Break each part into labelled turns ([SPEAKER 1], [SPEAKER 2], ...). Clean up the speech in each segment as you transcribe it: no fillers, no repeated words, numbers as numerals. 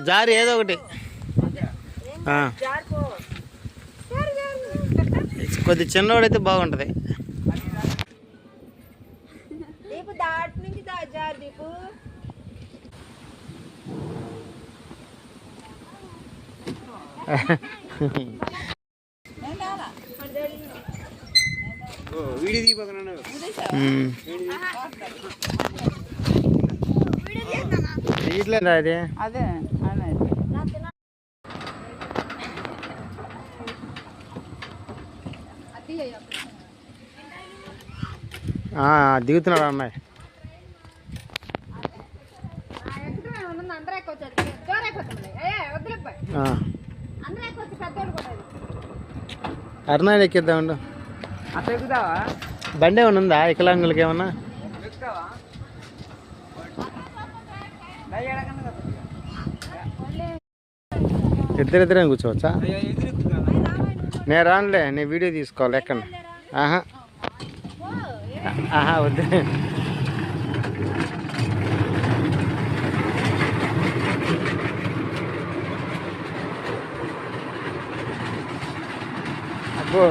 [SPEAKER 1] జారి ఏదో ఒకటి కొద్ది చిన్నవాడైతే బాగుంటుంది. తీయట్లేదా అది?
[SPEAKER 2] అదే
[SPEAKER 1] దిగుతున్నాడు అమ్మాయి. అరుణాలు ఎక్కిద్దామండు. బండి ఏమన్నా ఉందా వికలాంగులకి ఏమన్నా? ఇద్దరిద్దరే కూర్చోవచ్చా? నేను రానులే, నేను వీడియో తీసుకోవాలి. ఎక్కడ? వద్దు. అబ్బో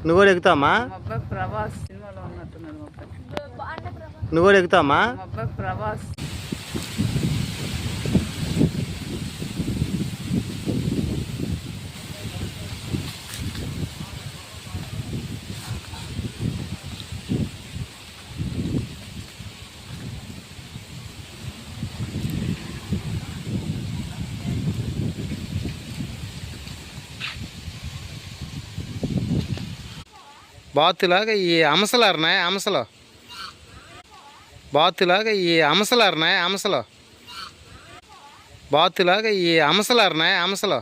[SPEAKER 1] నువ్వు కూడా ఎక్కుతామా?
[SPEAKER 2] ప్రభాస్ సినిమాలో ఉన్నట్టున్నాడు.
[SPEAKER 1] నువ్వు కూడా ఎక్కుతామా?
[SPEAKER 2] ప్రభాస్
[SPEAKER 1] బాతులాగా ఈ అంశలారున్నాయి. అంశలో బాతులాగా ఈ అంశలారున్నాయి. అంశలో బాతులాగా ఈ అంశలారున్నాయి. అంశలో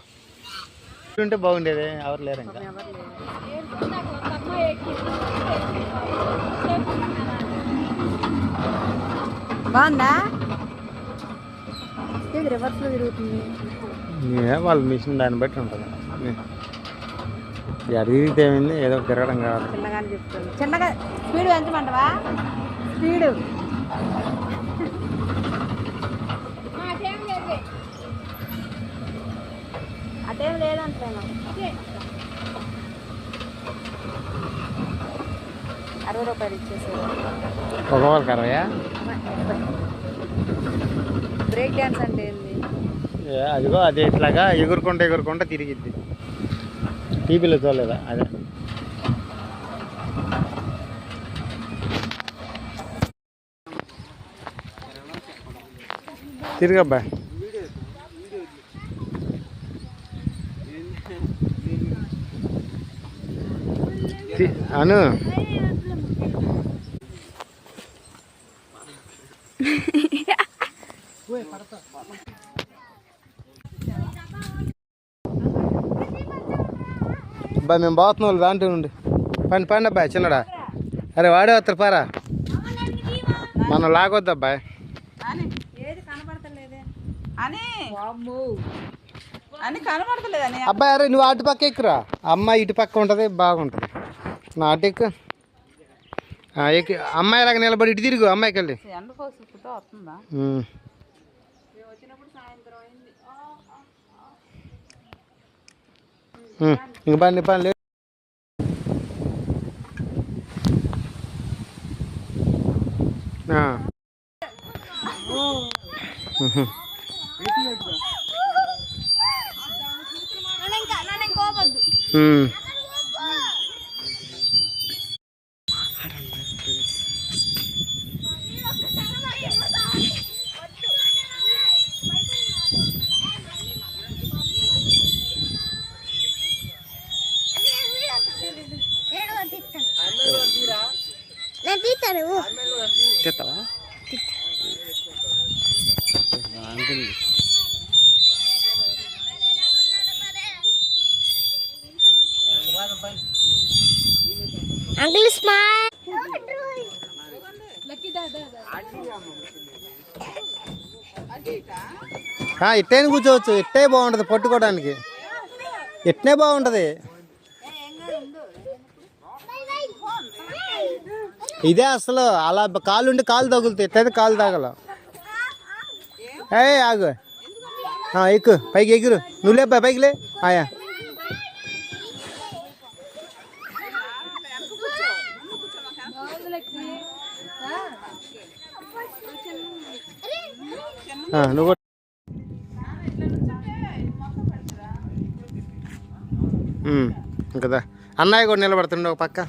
[SPEAKER 1] ఉంటే బాగుండేది. ఎవరు లేరు ఇంకా.
[SPEAKER 2] బాగుందా? రివర్స్లో తిరుగుతుంది.
[SPEAKER 1] వాళ్ళ మిషన్ దాన్ని బట్టి ఉంటుంది. తిరిగితే ఏమైంది, ఏదో తిరగడం కావాలి.
[SPEAKER 2] చిన్నగానే చెప్తుంది. చిన్నగా స్పీడ్ పెంచమంటావా? స్పీడు అటేం లేదంటాను. 60 రూపాయలు ఇచ్చేసారు.
[SPEAKER 1] ఒకవాళ్ళకి 60?
[SPEAKER 2] బ్రేక్ డ్యాన్స్ అంటే ఏంది?
[SPEAKER 1] అదిగో అది ఇట్లాగా ఎగురుకుంటా తిరిగిద్ది. టీవీలో చూడలేదా? అదే తిరిగబ్బా. అను అబ్బాయి మేము పోతున్నాం వాళ్ళు దాంట్లో నుండి. పండి అబ్బాయి చిన్నడా. అరే వాడే వస్తారు పారా, మనం లాగొద్దు అబ్బాయి. అబ్బాయి అరే నువ్వు అటు పక్క ఎక్కురా, అమ్మాయి ఇటు పక్క ఉంటుంది బాగుంటుంది. నా అటు ఎక్కు. అమ్మాయి లాగా నిలబడి ఇటు తిరుగు. అమ్మాయికి వెళ్ళి ఇంక పని లేదు.
[SPEAKER 3] తిట్టేస్తావా? బాగుంటుంది.
[SPEAKER 2] Uncle smile.
[SPEAKER 1] ఇట్టేని కూర్చోవచ్చు. ఇట్టే బాగుంటుంది పట్టుకోవడానికి. ఇట్నే బాగుంటుంది. ఇదే అసలు అలా కాలు ఉండి కాలు తగులుతాయి. ఇట్టయితే కాలు తగల. ఆగు, ఎక్కు, పైకి ఎగురు. నువ్వు లేపా, పైకి లే. ఆయా నువ్వు ఇంకా అన్నయ్య కూడా నిలబడుతుండే ఒక పక్క.